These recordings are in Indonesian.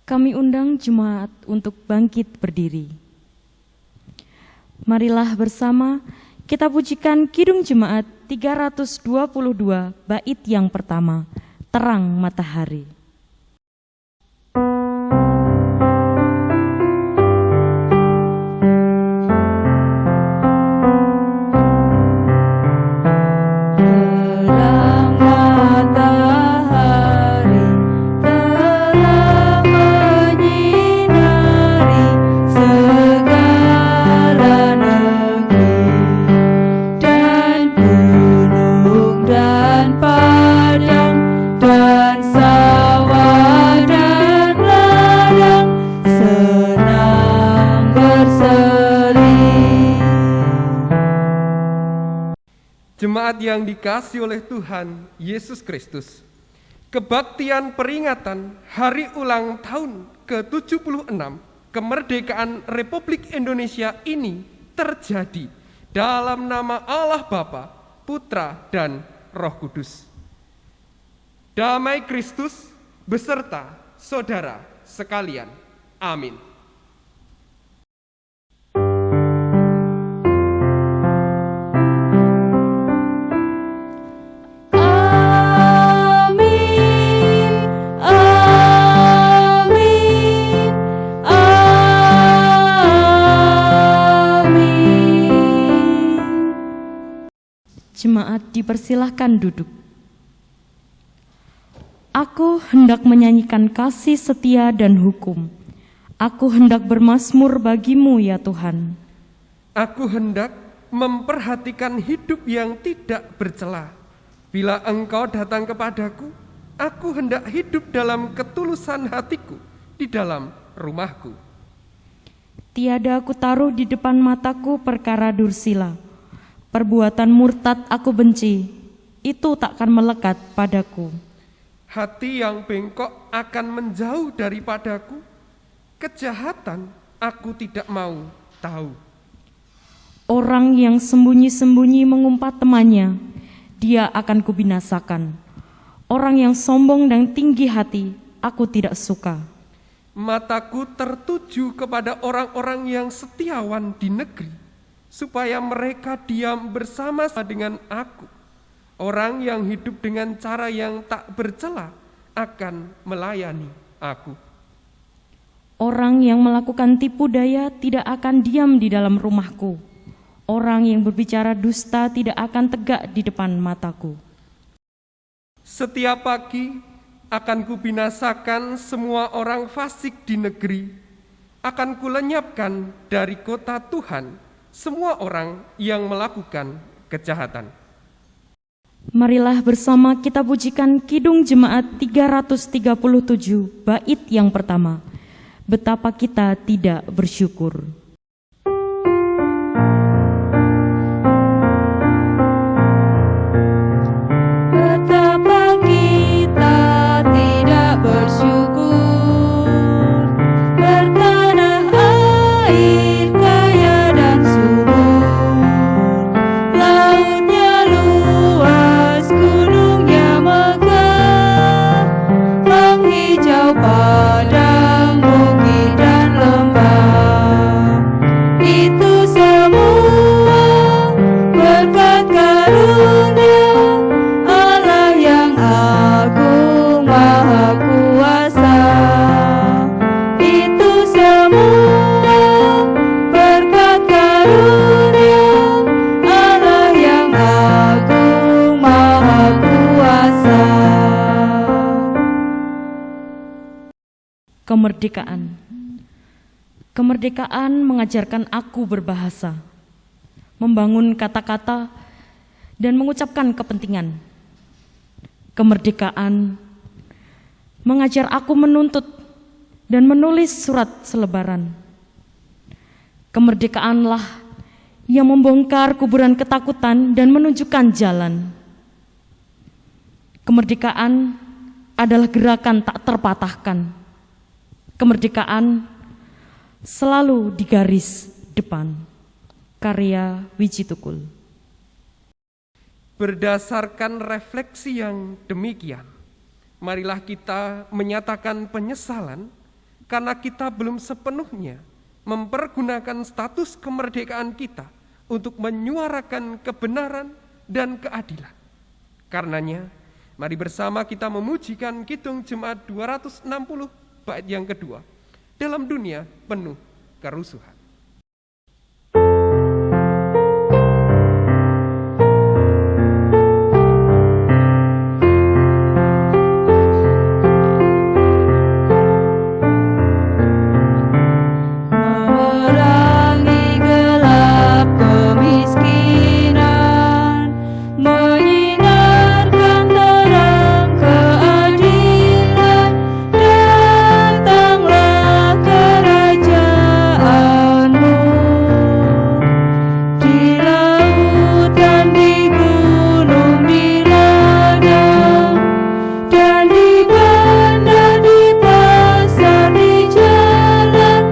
Kami undang jemaat untuk bangkit berdiri. Marilah bersama kita pujikan Kidung Jemaat 322 bait yang pertama, Terang Matahari. Jemaat yang dikasihi oleh Tuhan Yesus Kristus, kebaktian peringatan hari ulang tahun ke-76 kemerdekaan Republik Indonesia ini terjadi dalam nama Allah Bapa, Putra, dan Roh Kudus. Damai Kristus beserta saudara sekalian. Amin. Jemaat dipersilahkan duduk. Aku hendak menyanyikan kasih setia dan hukum. Aku hendak bermazmur bagimu ya Tuhan. Aku hendak memperhatikan hidup yang tidak bercela. Bila Engkau datang kepadaku, aku hendak hidup dalam ketulusan hatiku di dalam rumahku. Tiada aku taruh di depan mataku perkara dursila. Perbuatan murtad aku benci, itu takkan melekat padaku. Hati yang bengkok akan menjauh daripadaku, kejahatan aku tidak mau tahu. Orang yang sembunyi-sembunyi mengumpat temannya, dia akan kubinasakan. Orang yang sombong dan tinggi hati, aku tidak suka. Mataku tertuju kepada orang-orang yang setiawan di negeri, supaya mereka diam bersama dengan aku. Orang yang hidup dengan cara yang tak bercela akan melayani aku. Orang yang melakukan tipu daya tidak akan diam di dalam rumahku. Orang yang berbicara dusta tidak akan tegak di depan mataku. Setiap pagi akan kubinasakan semua orang fasik di negeri. Akan kulenyapkan dari kota Tuhan semua orang yang melakukan kejahatan. Marilah bersama kita pujikan Kidung Jemaat 337 bait yang pertama, Betapa Kita Tidak Bersyukur. Betapa kita tidak bersyukur, bertanah air kaya dan subur, lautnya luas, gunungnya megah, menghijau padang, bukit dan lembah. Itu semua berkat karunia Allah yang agung maha kuasa. Itu semua berkat karunia Allah yang agung maha kuasa. Kemerdekaan. Kemerdekaan mengajarkan aku berbahasa, membangun kata-kata, dan mengucapkan kepentingan. Kemerdekaan mengajar aku menuntut dan menulis surat selebaran. Kemerdekaanlah yang membongkar kuburan ketakutan dan menunjukkan jalan. Kemerdekaan adalah gerakan tak terpatahkan. Kemerdekaan selalu di garis depan. Karya Wiji Tukul. Berdasarkan refleksi yang demikian, marilah kita menyatakan penyesalan karena kita belum sepenuhnya mempergunakan status kemerdekaan kita untuk menyuarakan kebenaran dan keadilan. Karenanya, mari bersama kita memujikan Kidung Jemaat 260 bait yang kedua, dalam dunia penuh kerusuhan. Memerangi gelap kemiskinan, menyinarkan terang keadilan. Datanglah kerajaanmu, di laut dan di gunung, di ladang dan di bandar, di pasar, di jalan.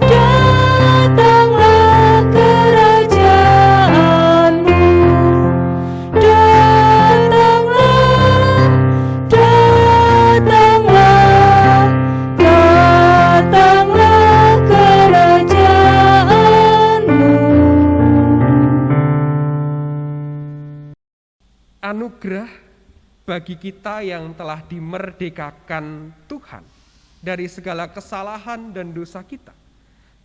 Datanglah kerajaanmu, datanglah kerajaanmu. Anugerah bagi kita yang telah dimerdekakan Tuhan dari segala kesalahan dan dosa kita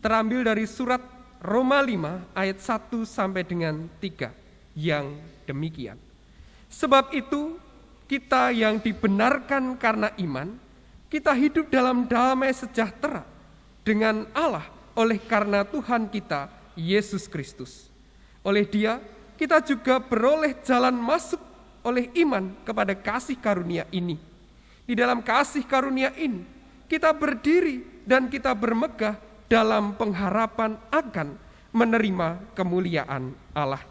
terambil dari surat Roma 5 ayat 1 sampai dengan 3 yang demikian. Sebab itu kita yang dibenarkan karena iman, kita hidup dalam damai sejahtera dengan Allah oleh karena Tuhan kita Yesus Kristus. Oleh Dia kita juga beroleh jalan masuk oleh iman kepada kasih karunia ini. Di dalam kasih karunia ini kita berdiri dan kita bermegah dalam pengharapan akan menerima kemuliaan Allah.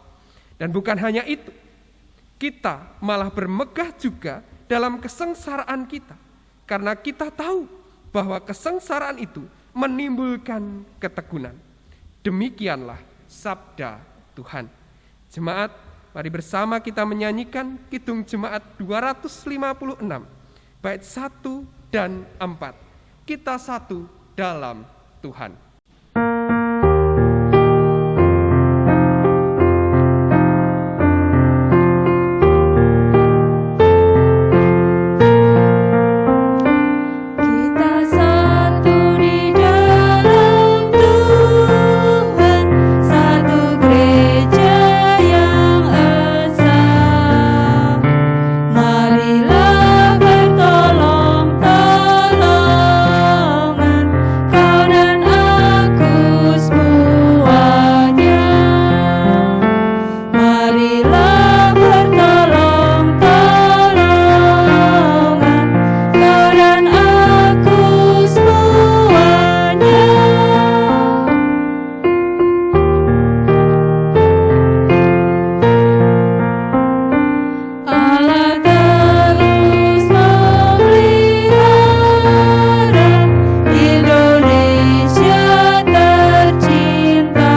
Dan bukan hanya itu, kita malah bermegah juga dalam kesengsaraan kita, karena kita tahu bahwa kesengsaraan itu menimbulkan ketegunan. Demikianlah sabda Tuhan. Jemaat, mari bersama kita menyanyikan Kidung Jemaat 256 bait 1 dan 4. Kita satu dalam Tuhan. Kita satu di dalam Tuhan, satu gereja yang esa. Marilah bertolong-tolongan, kau dan aku semuanya. Marilah bertolong-tolongan, kau dan aku semuanya. Allah terus memelihara Indonesia tercinta.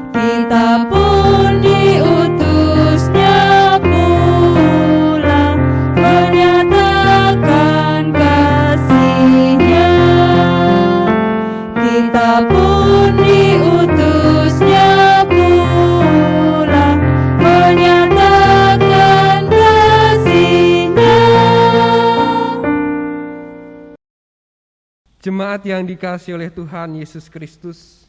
Kita pun diutusnya pula menyatakan kasih-Nya. Kita pun diutusnya pula menyatakan kasih-Nya. Jemaat yang dikasihi oleh Tuhan Yesus Kristus,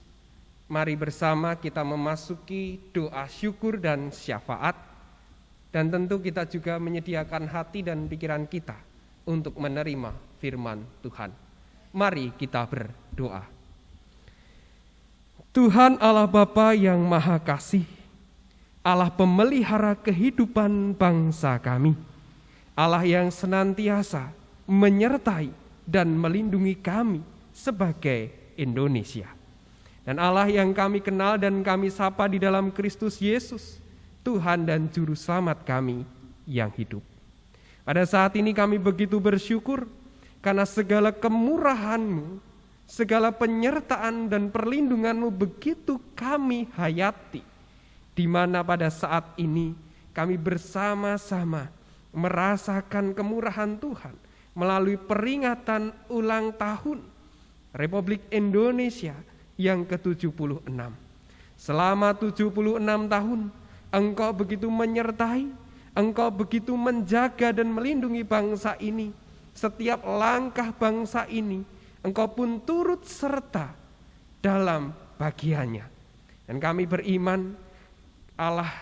mari bersama kita memasuki doa syukur dan syafaat. Dan tentu kita juga menyediakan hati dan pikiran kita untuk menerima firman Tuhan. Mari kita berdoa. Tuhan Allah Bapa yang Maha Kasih, Allah pemelihara kehidupan bangsa kami, Allah yang senantiasa menyertai dan melindungi kami sebagai Indonesia. Dan Allah yang kami kenal dan kami sapa di dalam Kristus Yesus, Tuhan dan Juru Selamat kami yang hidup. Pada saat ini kami begitu bersyukur karena segala kemurahan-Mu, segala penyertaan dan perlindungan-Mu begitu kami hayati, di mana pada saat ini kami bersama-sama merasakan kemurahan Tuhan melalui peringatan ulang tahun Republik Indonesia yang ke-76. Selama 76 tahun, Engkau begitu menyertai, Engkau begitu menjaga dan melindungi bangsa ini. Setiap langkah bangsa ini, Engkau pun turut serta dalam bagiannya. Dan kami beriman Allah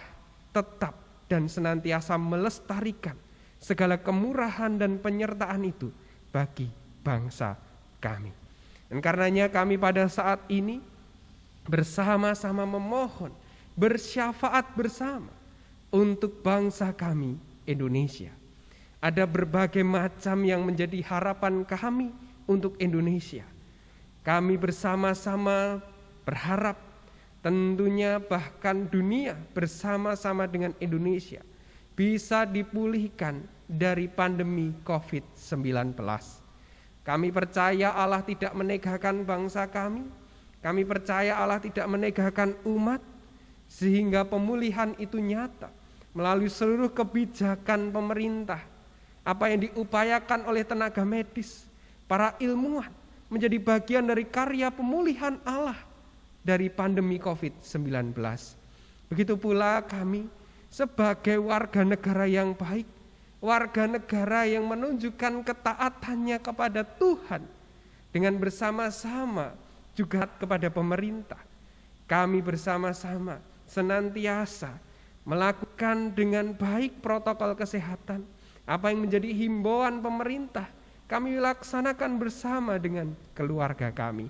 tetap dan senantiasa melestarikan segala kemurahan dan penyertaan itu bagi bangsa kami. Dan karenanya kami pada saat ini bersama-sama memohon, bersyafaat bersama untuk bangsa kami Indonesia. Ada berbagai macam yang menjadi harapan kami untuk Indonesia. Kami bersama-sama berharap tentunya bahkan dunia bersama-sama dengan Indonesia bisa dipulihkan dari pandemi COVID-19. Kami percaya Allah tidak menegakkan bangsa kami. Kami percaya Allah tidak menegakkan umat, sehingga pemulihan itu nyata melalui seluruh kebijakan pemerintah. Apa yang diupayakan oleh tenaga medis, para ilmuwan, menjadi bagian dari karya pemulihan Allah dari pandemi COVID-19. Begitu pula kami sebagai warga negara yang baik, warga negara yang menunjukkan ketaatannya kepada Tuhan dengan bersama-sama juga kepada pemerintah. Kami bersama-sama senantiasa melakukan dengan baik protokol kesehatan. Apa yang menjadi himbauan pemerintah, kami laksanakan bersama dengan keluarga kami.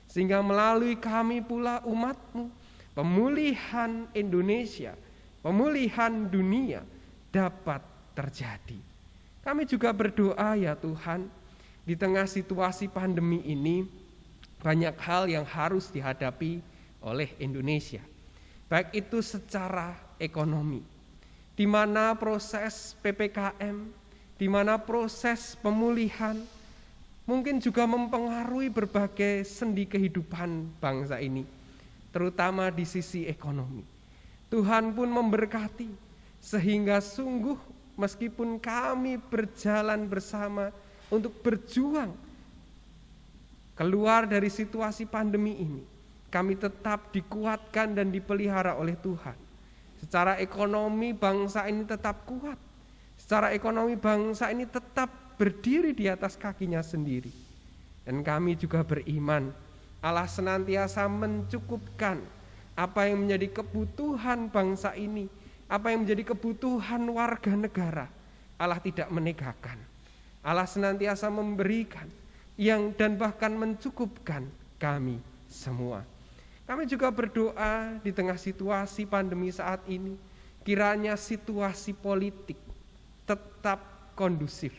Sehingga melalui kami pula umat-Mu, pemulihan Indonesia, pemulihan dunia dapat terjadi. Kami juga berdoa ya Tuhan, di tengah situasi pandemi ini banyak hal yang harus dihadapi oleh Indonesia. Baik itu secara ekonomi, di mana proses PPKM, di mana proses pemulihan mungkin juga mempengaruhi berbagai sendi kehidupan bangsa ini, terutama di sisi ekonomi. Tuhan pun memberkati sehingga sungguh meskipun kami berjalan bersama untuk berjuang keluar dari situasi pandemi ini, kami tetap dikuatkan dan dipelihara oleh Tuhan. Secara ekonomi bangsa ini tetap kuat. Secara ekonomi bangsa ini tetap berdiri di atas kakinya sendiri. Dan kami juga beriman Allah senantiasa mencukupkan apa yang menjadi kebutuhan bangsa ini, apa yang menjadi kebutuhan warga negara. Allah tidak menegakkan. Allah senantiasa memberikan yang dan bahkan mencukupkan kami semua. Kami juga berdoa di tengah situasi pandemi saat ini, kiranya situasi politik tetap kondusif.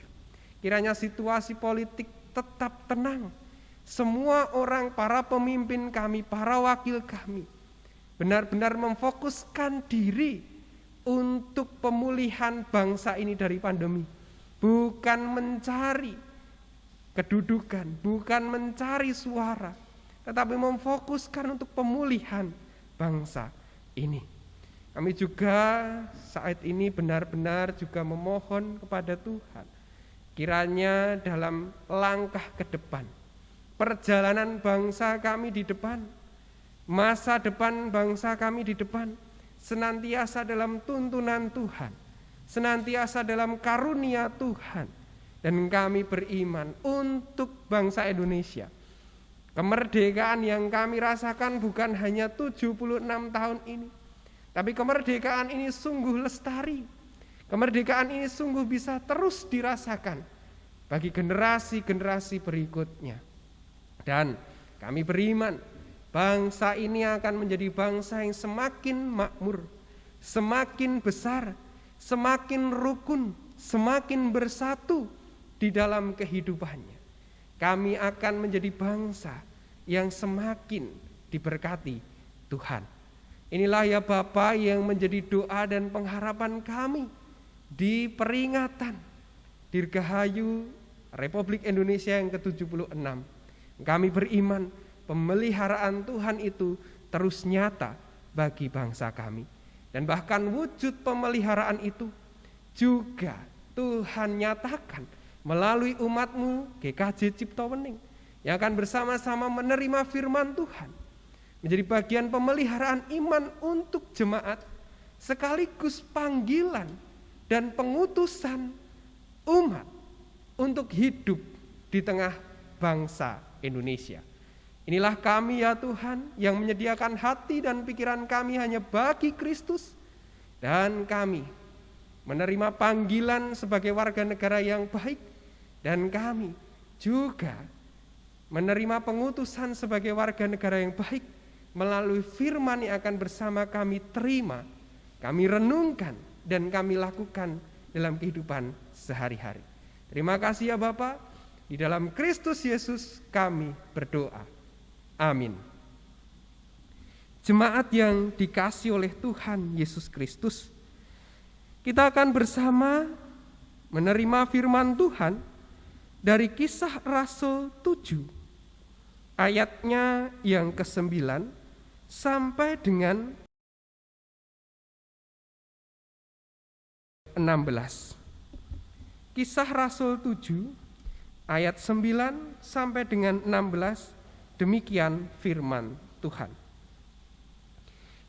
Kiranya situasi politik tetap tenang. Semua orang, para pemimpin kami, para wakil kami, benar-benar memfokuskan diri untuk pemulihan bangsa ini dari pandemi. Bukan mencari kedudukan, bukan mencari suara, tetapi memfokuskan untuk pemulihan bangsa ini. Kami juga saat ini benar-benar juga memohon kepada Tuhan, kiranya dalam langkah ke depan, perjalanan bangsa kami di depan, masa depan bangsa kami di depan, senantiasa dalam tuntunan Tuhan, senantiasa dalam karunia Tuhan. Dan kami beriman untuk bangsa Indonesia, kemerdekaan yang kami rasakan bukan hanya 76 tahun ini, tapi kemerdekaan ini sungguh lestari. Kemerdekaan ini sungguh bisa terus dirasakan bagi generasi-generasi berikutnya. Dan kami beriman bangsa ini akan menjadi bangsa yang semakin makmur, semakin besar, semakin rukun, semakin bersatu di dalam kehidupannya. Kami akan menjadi bangsa yang semakin diberkati Tuhan. Inilah ya Bapa yang menjadi doa dan pengharapan kami di peringatan Dirgahayu Republik Indonesia yang ke-76. Kami beriman pemeliharaan Tuhan itu terus nyata bagi bangsa kami. Dan bahkan wujud pemeliharaan itu juga Tuhan nyatakan melalui umatmu GKJ Cipto Wening yang akan bersama-sama menerima firman Tuhan, menjadi bagian pemeliharaan iman untuk jemaat, sekaligus panggilan dan pengutusan umat untuk hidup di tengah bangsa Indonesia. Inilah kami ya Tuhan, yang menyediakan hati dan pikiran kami hanya bagi Kristus, dan kami menerima panggilan sebagai warga negara yang baik, dan kami juga menerima pengutusan sebagai warga negara yang baik melalui firman yang akan bersama kami terima, kami renungkan, dan kami lakukan dalam kehidupan sehari-hari. Terima kasih ya Bapa, di dalam Kristus Yesus kami berdoa. Amin. Jemaat yang dikasihi oleh Tuhan Yesus Kristus, kita akan bersama menerima firman Tuhan dari Kisah Rasul 7, ayatnya yang ke-9 sampai dengan 16. Kisah Rasul 7 ayat 9 sampai dengan 16, demikian firman Tuhan.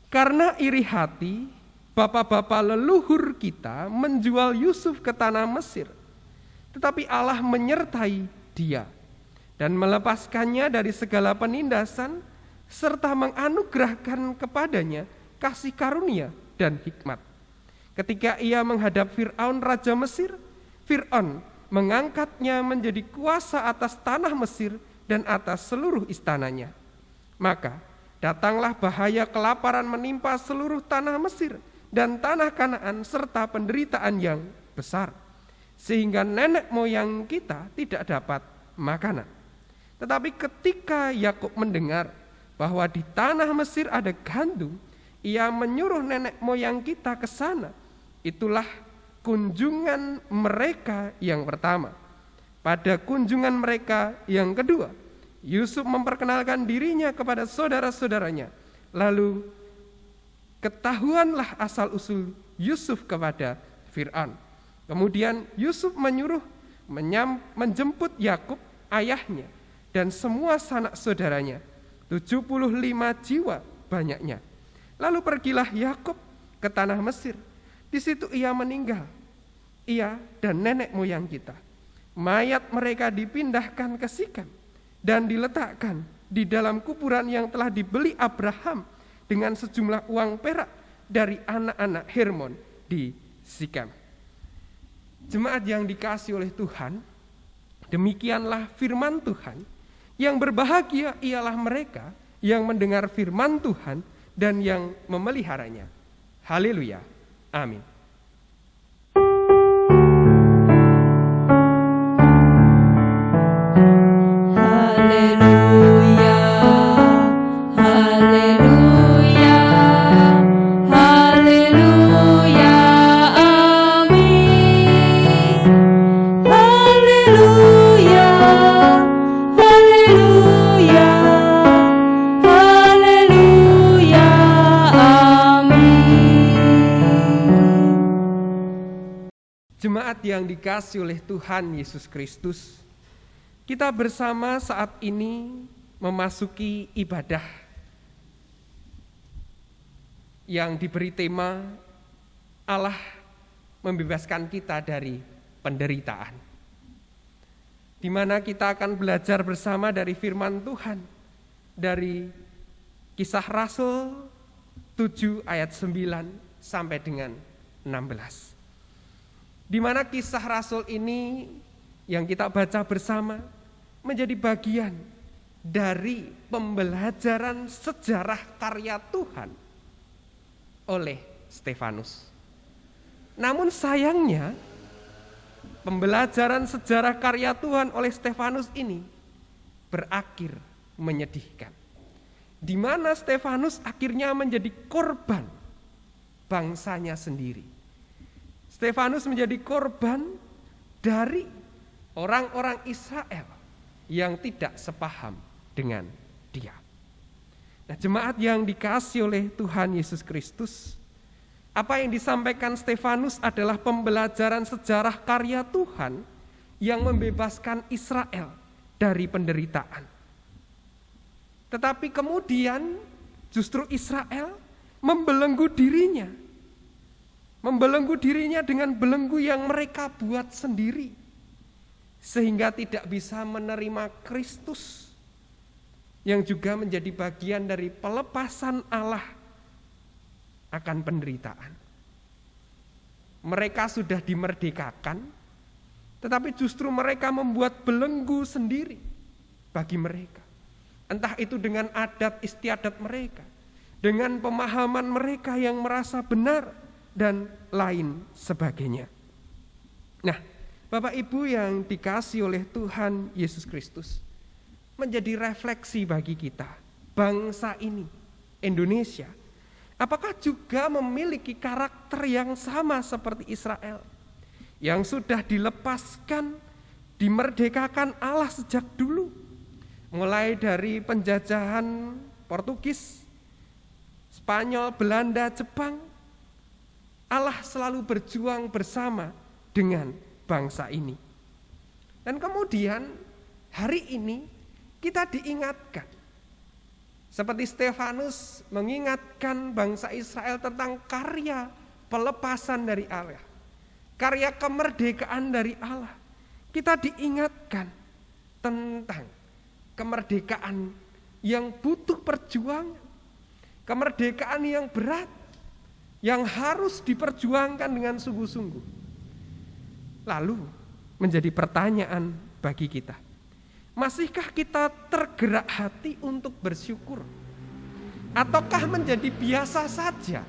Karena iri hati, bapak-bapak leluhur kita menjual Yusuf ke tanah Mesir, tetapi Allah menyertai dia dan melepaskannya dari segala penindasan serta menganugerahkan kepadanya kasih karunia dan hikmat. Ketika ia menghadap Fir'aun Raja Mesir, Fir'aun mengangkatnya menjadi kuasa atas tanah Mesir dan atas seluruh istananya. Maka datanglah bahaya kelaparan menimpa seluruh tanah Mesir dan tanah Kanaan serta penderitaan yang besar, sehingga nenek moyang kita tidak dapat makanan. Tetapi ketika Yakub mendengar bahwa di tanah Mesir ada gandum, ia menyuruh nenek moyang kita ke sana. Itulah kunjungan mereka yang pertama. Pada kunjungan mereka yang kedua, Yusuf memperkenalkan dirinya kepada saudara-saudaranya. Lalu ketahuanlah asal-usul Yusuf kepada Fir'aun. Kemudian Yusuf menyuruh menjemput Yakub ayahnya dan semua sanak saudaranya, 75 jiwa banyaknya. Lalu pergilah Yakub ke tanah Mesir. Di situ ia meninggal, ia dan nenek moyang kita. Mayat mereka dipindahkan ke Sikem dan diletakkan di dalam kuburan yang telah dibeli Abraham dengan sejumlah uang perak dari anak-anak Hermon di Sikem. Jemaat yang dikasihi oleh Tuhan, demikianlah firman Tuhan. Yang berbahagia ialah mereka yang mendengar firman Tuhan dan yang memeliharanya. Haleluya. Amin. Haleluya, haleluya, haleluya, amin. Haleluya, haleluya, haleluya, amin. Jemaat yang dikasihi oleh Tuhan Yesus Kristus, kita bersama saat ini memasuki ibadah yang diberi tema Allah membebaskan kita dari penderitaan, di mana kita akan belajar bersama dari firman Tuhan dari Kisah Rasul 7 ayat 9 sampai dengan 16. Di mana kisah Rasul ini yang kita baca bersama menjadi bagian dari pembelajaran sejarah karya Tuhan oleh Stefanus. Namun sayangnya pembelajaran sejarah karya Tuhan oleh Stefanus ini berakhir menyedihkan, di mana Stefanus akhirnya menjadi korban bangsanya sendiri. Stefanus menjadi korban dari orang-orang Israel yang tidak sepaham dengan dia. Nah, jemaat yang dikasihi oleh Tuhan Yesus Kristus, apa yang disampaikan Stefanus adalah pembelajaran sejarah karya Tuhan yang membebaskan Israel dari penderitaan. Tetapi kemudian justru Israel membelenggu dirinya. Membelenggu dirinya dengan belenggu yang mereka buat sendiri. Sehingga tidak bisa menerima Kristus yang juga menjadi bagian dari pelepasan Allah akan penderitaan. Mereka sudah dimerdekakan, tetapi justru mereka membuat belenggu sendiri bagi mereka. Entah itu dengan adat istiadat mereka, dengan pemahaman mereka yang merasa benar, dan lain sebagainya. Nah, Bapak Ibu yang dikasihi oleh Tuhan Yesus Kristus, menjadi refleksi bagi kita, bangsa ini, Indonesia, apakah juga memiliki karakter yang sama seperti Israel, yang sudah dilepaskan, dimerdekakan Allah sejak dulu, mulai dari penjajahan Portugis, Spanyol, Belanda, Jepang. Allah selalu berjuang bersama dengan bangsa ini. Dan kemudian hari ini kita diingatkan, seperti Stefanus mengingatkan bangsa Israel tentang karya pelepasan dari Allah, karya kemerdekaan dari Allah. Kita diingatkan tentang kemerdekaan yang butuh perjuangan, kemerdekaan yang berat, yang harus diperjuangkan dengan sungguh-sungguh. Lalu menjadi pertanyaan bagi kita, masihkah kita tergerak hati untuk bersyukur? Ataukah menjadi biasa saja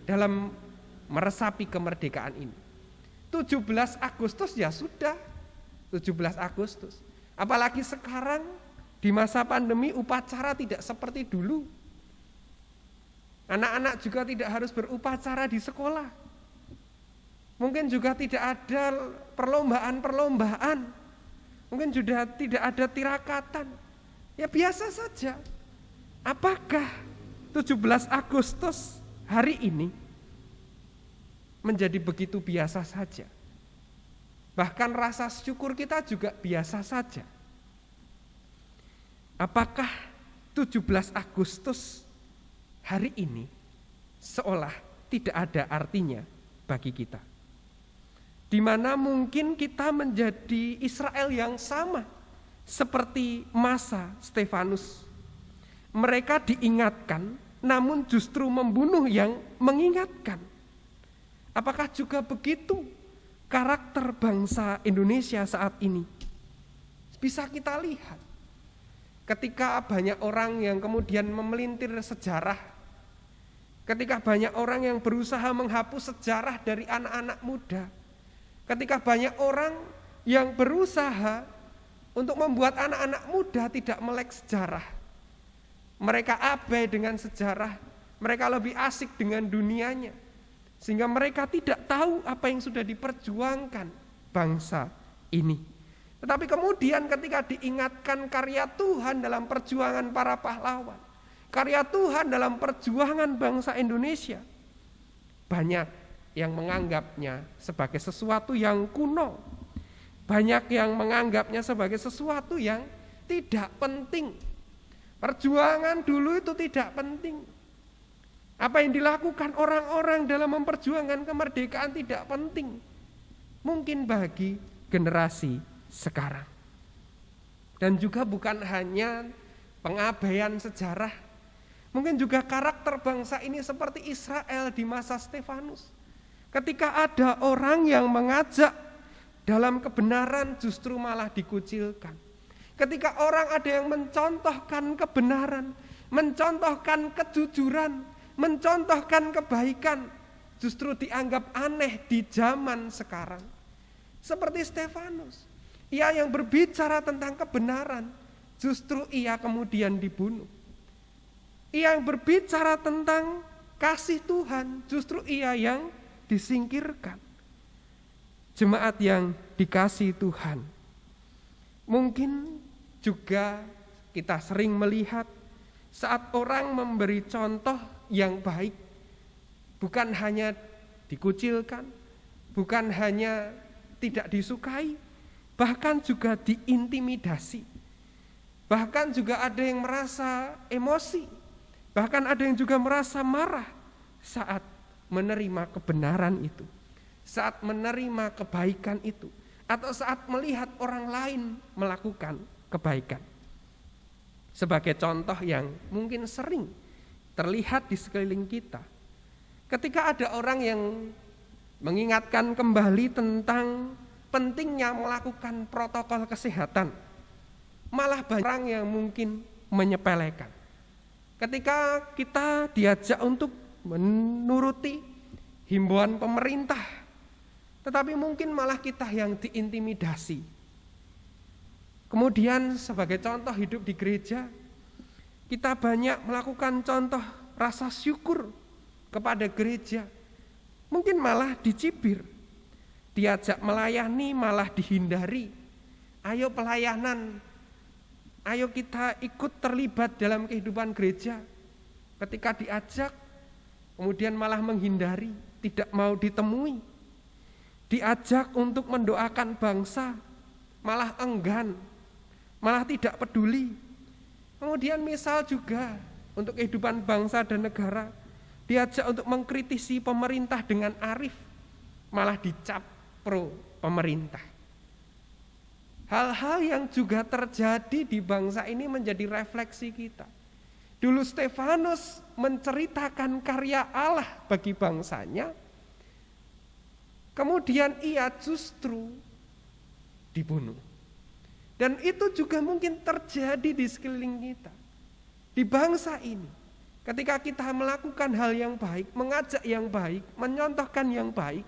dalam meresapi kemerdekaan ini? 17 Agustus ya sudah, 17 Agustus. Apalagi sekarang di masa pandemi upacara tidak seperti dulu. Anak-anak juga tidak harus berupacara di sekolah. Mungkin juga tidak ada perlombaan-perlombaan. Mungkin juga tidak ada tirakatan. Ya biasa saja. Apakah 17 Agustus hari ini menjadi begitu biasa saja? Bahkan rasa syukur kita juga biasa saja. Apakah 17 Agustus hari ini seolah tidak ada artinya bagi kita? Di mana mungkin kita menjadi Israel yang sama seperti masa Stefanus. Mereka diingatkan, namun justru membunuh yang mengingatkan. Apakah juga begitu karakter bangsa Indonesia saat ini? Bisa kita lihat ketika banyak orang yang kemudian memelintir sejarah, ketika banyak orang yang berusaha menghapus sejarah dari anak-anak muda, ketika banyak orang yang berusaha untuk membuat anak-anak muda tidak melek sejarah, mereka abai dengan sejarah, mereka lebih asik dengan dunianya, sehingga mereka tidak tahu apa yang sudah diperjuangkan bangsa ini. Tetapi kemudian ketika diingatkan karya Tuhan dalam perjuangan para pahlawan, karya Tuhan dalam perjuangan bangsa Indonesia, banyak yang menganggapnya sebagai sesuatu yang kuno. Banyak yang menganggapnya sebagai sesuatu yang tidak penting. Perjuangan dulu itu tidak penting. Apa yang dilakukan orang-orang dalam memperjuangkan kemerdekaan tidak penting. Mungkin bagi generasi sekarang. Dan juga bukan hanya pengabaian sejarah, mungkin juga karakter bangsa ini seperti Israel di masa Stefanus. Ketika ada orang yang mengajak dalam kebenaran justru malah dikucilkan. Ketika orang ada yang mencontohkan kebenaran, mencontohkan kejujuran, mencontohkan kebaikan, justru dianggap aneh di zaman sekarang. Seperti Stefanus, ia yang berbicara tentang kebenaran, justru ia kemudian dibunuh. Ia yang berbicara tentang kasih Tuhan, justru ia yang disingkirkan. Jemaat yang dikasihi Tuhan, mungkin juga kita sering melihat saat orang memberi contoh yang baik, bukan hanya dikucilkan, bukan hanya tidak disukai, bahkan juga diintimidasi, bahkan juga ada yang merasa emosi, bahkan ada yang juga merasa marah saat menerima kebenaran itu, saat menerima kebaikan itu, atau saat melihat orang lain melakukan kebaikan. Sebagai contoh yang mungkin sering terlihat di sekeliling kita, ketika ada orang yang mengingatkan kembali tentang pentingnya melakukan protokol kesehatan, malah banyak orang yang mungkin menyepelekan. Ketika kita diajak untuk menuruti himbauan pemerintah, tetapi mungkin malah kita yang diintimidasi. Kemudian sebagai contoh hidup di gereja, kita banyak melakukan contoh rasa syukur kepada gereja, mungkin malah dicibir, diajak melayani malah dihindari. Ayo pelayanan, ayo kita ikut terlibat dalam kehidupan gereja. Ketika diajak, kemudian malah menghindari, tidak mau ditemui. Diajak untuk mendoakan bangsa, malah enggan, malah tidak peduli. Kemudian misal juga untuk kehidupan bangsa dan negara, diajak untuk mengkritisi pemerintah dengan arif, malah dicap pro pemerintah. Hal-hal yang juga terjadi di bangsa ini menjadi refleksi kita. Dulu Stefanus menceritakan karya Allah bagi bangsanya, kemudian ia justru dibunuh. Dan itu juga mungkin terjadi di sekeliling kita, di bangsa ini. Ketika kita melakukan hal yang baik, mengajak yang baik, menyontohkan yang baik,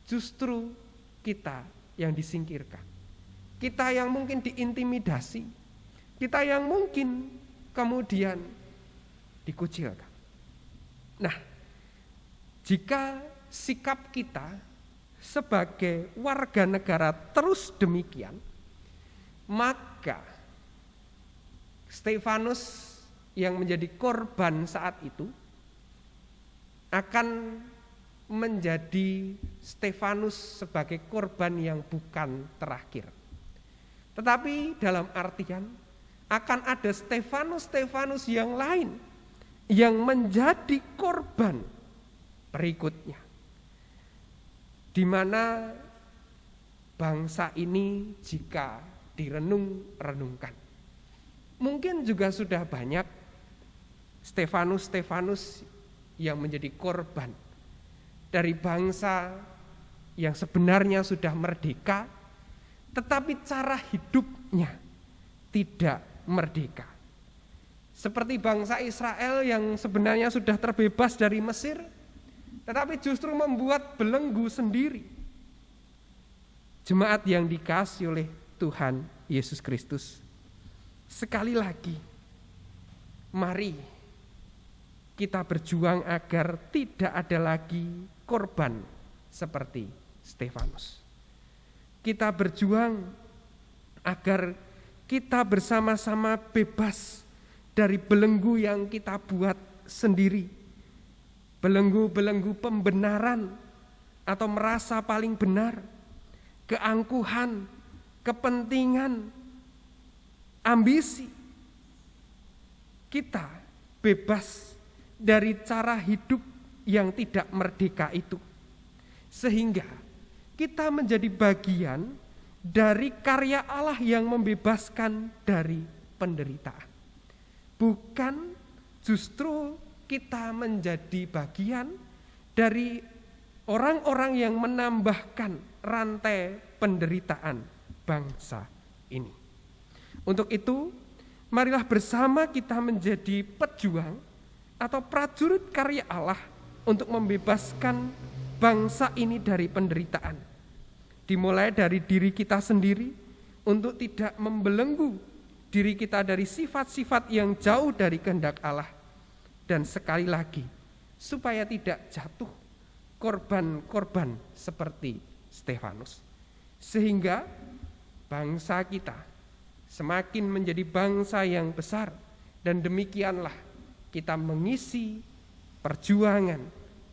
justru kita yang disingkirkan. Kita yang mungkin diintimidasi, kita yang mungkin kemudian dikucilkan. Nah, jika sikap kita sebagai warga negara terus demikian, maka Stefanus yang menjadi korban saat itu akan menjadi Stefanus sebagai korban yang bukan terakhir. Tetapi dalam artian akan ada Stefanus yang lain yang menjadi korban berikutnya, di mana bangsa ini jika direnung-renungkan, mungkin juga sudah banyak Stefanus yang menjadi korban dari bangsa yang sebenarnya sudah merdeka, tetapi cara hidupnya tidak merdeka. Seperti bangsa Israel yang sebenarnya sudah terbebas dari Mesir, tetapi justru membuat belenggu sendiri. Jemaat yang dikasihi oleh Tuhan Yesus Kristus, sekali lagi, mari kita berjuang agar tidak ada lagi korban seperti Stefanus. Kita berjuang agar kita bersama-sama bebas dari belenggu yang kita buat sendiri. Belenggu-belenggu pembenaran atau merasa paling benar, keangkuhan, kepentingan, ambisi. Kita bebas dari cara hidup yang tidak merdeka itu, sehingga kita menjadi bagian dari karya Allah yang membebaskan dari penderitaan. Bukan justru kita menjadi bagian dari orang-orang yang menambahkan rantai penderitaan bangsa ini. Untuk itu, marilah bersama kita menjadi pejuang atau prajurit karya Allah untuk membebaskan bangsa ini dari penderitaan. Dimulai dari diri kita sendiri untuk tidak membelenggu diri kita dari sifat-sifat yang jauh dari kehendak Allah. Dan sekali lagi, supaya tidak jatuh korban-korban seperti Stefanus. Sehingga bangsa kita semakin menjadi bangsa yang besar, dan demikianlah kita mengisi perjuangan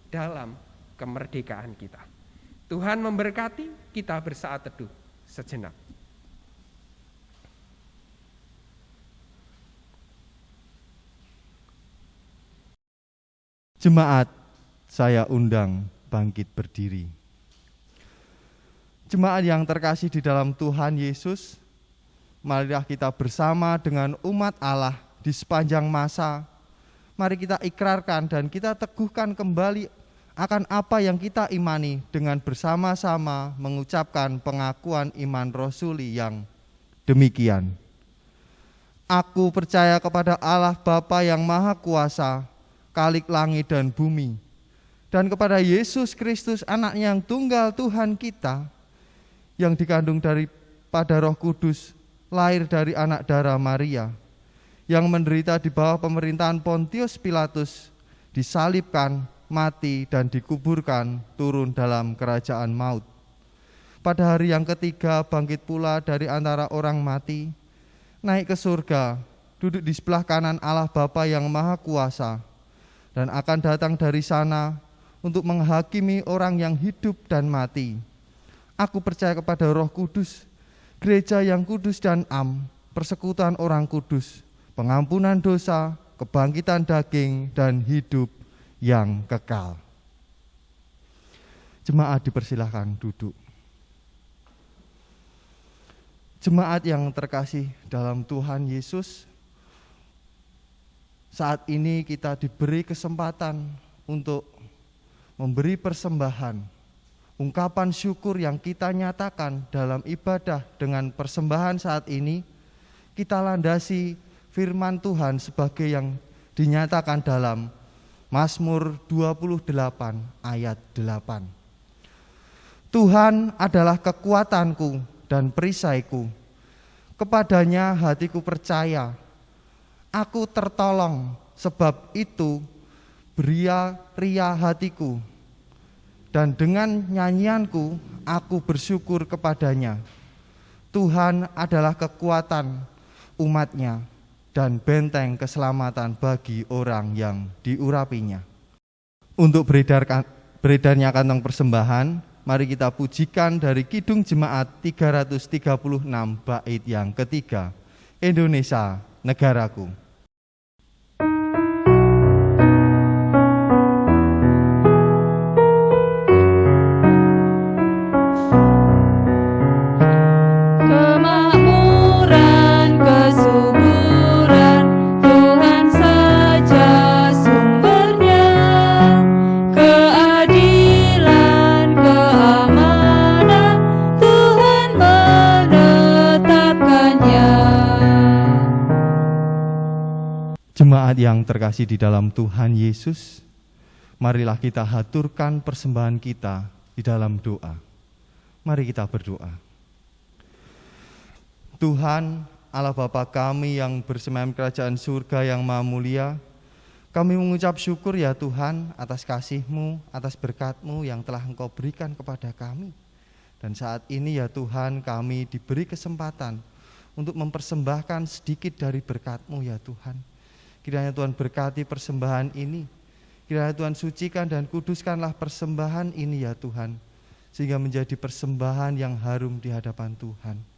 dalam kemerdekaan kita. Tuhan memberkati, kita bersaat teduh. sejenak. Jemaat, saya undang bangkit berdiri. Jemaat yang terkasih di dalam Tuhan Yesus, marilah kita bersama dengan umat Allah di sepanjang masa. Mari kita ikrarkan dan kita teguhkan kembali akan apa yang kita imani dengan bersama-sama mengucapkan pengakuan iman rasuli yang demikian. Aku percaya kepada Allah Bapa yang Maha Kuasa, Khalik langit dan bumi, dan kepada Yesus Kristus anaknya yang tunggal Tuhan kita, yang dikandung daripada Roh Kudus, lahir dari anak darah Maria, yang menderita di bawah pemerintahan Pontius Pilatus, disalibkan, mati dan dikuburkan, turun dalam kerajaan maut. Pada hari yang ketiga bangkit pula dari antara orang mati, naik ke surga, duduk di sebelah kanan Allah Bapa yang Maha Kuasa, dan akan datang dari sana untuk menghakimi orang yang hidup dan mati. Aku percaya kepada Roh Kudus, gereja yang kudus dan persekutuan orang kudus, pengampunan dosa, kebangkitan daging, dan hidup yang kekal. Jemaat dipersilahkan duduk. Jemaat yang terkasih dalam Tuhan Yesus, saat ini kita diberi kesempatan untuk memberi persembahan, ungkapan syukur yang kita nyatakan dalam ibadah dengan persembahan saat ini. Kita landasi firman Tuhan sebagai yang dinyatakan dalam Mazmur 28 ayat 8. Tuhan adalah kekuatanku dan perisaiku, kepadanya hatiku percaya. Aku tertolong, sebab itu beria-ria hatiku, dan dengan nyanyianku aku bersyukur kepadanya. Tuhan adalah kekuatan umatnya dan benteng keselamatan bagi orang yang diurapinya. Untuk beredarnya kantong persembahan, mari kita pujikan dari Kidung Jemaat 336 bait yang ketiga, Indonesia Negaraku. Kemakmuran, kesuburan, Tuhan saja sumbernya. Keadilan, keamanan, Tuhan menetapkannya. Jemaat yang terkasih di dalam Tuhan Yesus, marilah kita haturkan persembahan kita di dalam doa. Mari kita berdoa. Tuhan, Allah Bapa kami yang bersemayam kerajaan surga yang maha mulia, kami mengucap syukur ya Tuhan atas kasih-Mu, atas berkat-Mu yang telah Engkau berikan kepada kami. Dan saat ini ya Tuhan, kami diberi kesempatan untuk mempersembahkan sedikit dari berkat-Mu ya Tuhan. Kiranya Tuhan berkati persembahan ini, kiranya Tuhan sucikan dan kuduskanlah persembahan ini ya Tuhan, sehingga menjadi persembahan yang harum di hadapan Tuhan.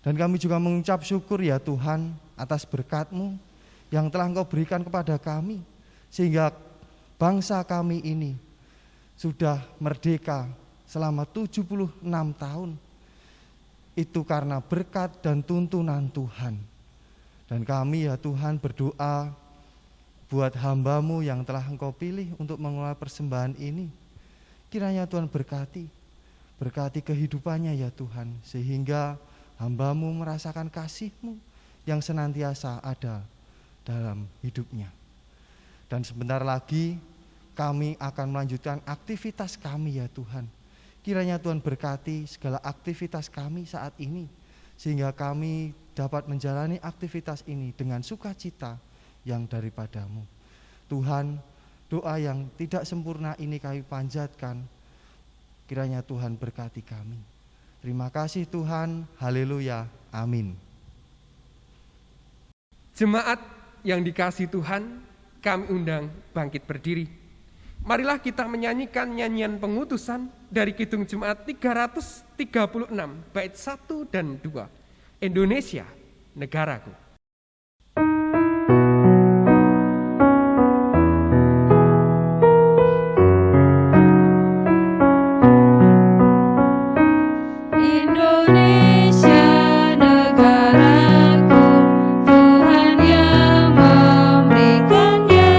Dan kami juga mengucap syukur ya Tuhan atas berkat-Mu yang telah Engkau berikan kepada kami, sehingga bangsa kami ini sudah merdeka selama 76 tahun. Itu karena berkat dan tuntunan Tuhan. Dan kami ya Tuhan berdoa buat hamba-Mu yang telah Engkau pilih untuk mengelola persembahan ini. Kiranya Tuhan berkati kehidupannya ya Tuhan, sehingga hamba-Mu merasakan kasih-Mu yang senantiasa ada dalam hidupnya. Dan sebentar lagi kami akan melanjutkan aktivitas kami ya Tuhan. Kiranya Tuhan berkati segala aktivitas kami saat ini, sehingga kami dapat menjalani aktivitas ini dengan sukacita yang daripada-Mu. Tuhan, doa yang tidak sempurna ini kami panjatkan, kiranya Tuhan berkati kami. Terima kasih Tuhan, haleluya, amin. Jemaat yang dikasihi Tuhan, kami undang bangkit berdiri. marilah kita menyanyikan nyanyian pengutusan dari Kidung Jemaat 336 bait 1 dan 2. Indonesia, negaraku. Indonesia negaraku, Tuhan yang memberikannya.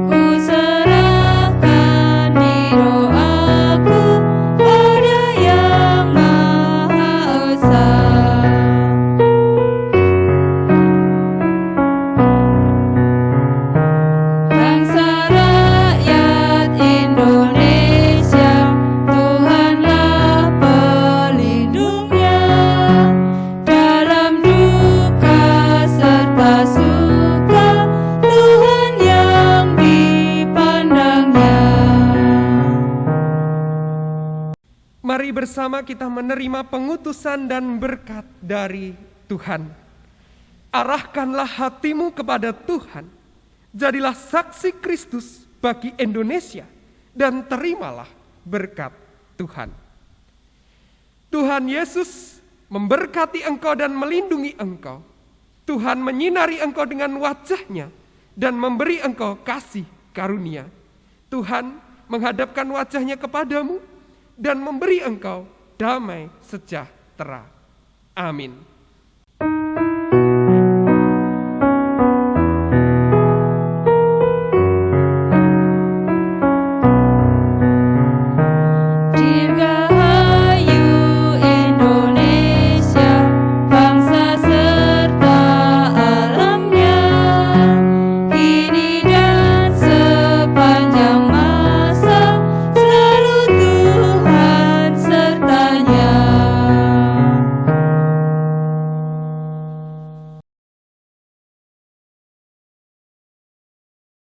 Ku serahkan di doaku pada Yang Maha Esa. Bangsa rakyat Indonesia, Tuhanlah pelindungnya. Dalam duka serta suka, Tuhan yang dipandangnya. Mari bersama kita menerima pengutusan dan berkat dari Tuhan. Arahkanlah hatimu kepada Tuhan. Jadilah saksi Kristus bagi Indonesia dan terimalah berkat Tuhan. Tuhan Yesus memberkati engkau dan melindungi engkau. Tuhan menyinari engkau dengan wajah-Nya dan memberi engkau kasih karunia. Tuhan menghadapkan wajah-Nya kepadamu dan memberi engkau damai sejahtera. Amin.